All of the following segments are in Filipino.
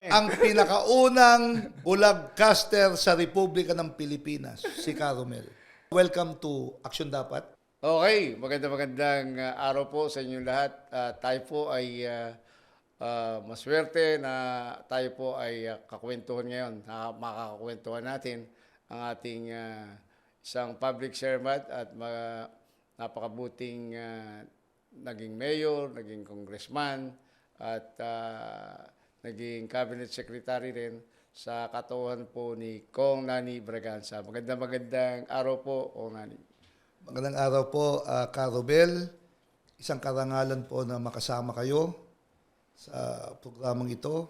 ang pinakaunang bulagcaster sa Republika ng Pilipinas, si Caromel. Welcome to Action Dapat. Okay, magandang araw po sa inyong lahat. Tayo po ay maswerte na tayo po ay kakwentuhan ngayon. Makakakwentuhan natin ang ating isang public servant at napakabuting naging mayor, naging congressman at naging cabinet secretary rin sa katauhan po ni Kong Nani Braganza. Magandang araw po, Kong Nani. Magandang araw po, Caromel. Isang karangalan po na makasama kayo sa programang ito.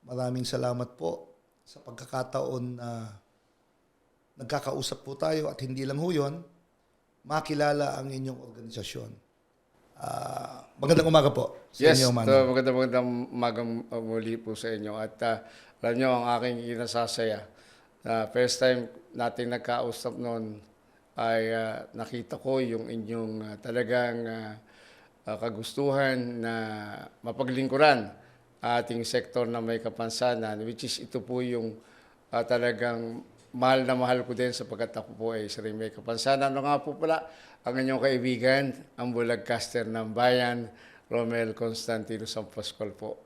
Maraming salamat po sa pagkakataon na nagkakausap po tayo at hindi lang ho yun, makilala ang inyong organisasyon. Magandang umaga po sa Yes, inyo, Manong. magandang umagang muli po sa inyo. At alam nyo, ang aking kinasasaya, first time natin nagkausap noon ay nakita ko yung inyong talagang kagustuhan na mapaglingkuran ating sektor na may kapansanan, which is ito po yung talagang mahal na mahal ko din sapagkat ako po ay isa rin may kapansanan. Ano nga po pala, ang inyong kaibigan, ang bulagcaster ng bayan, Romel Constantino San Pascual po.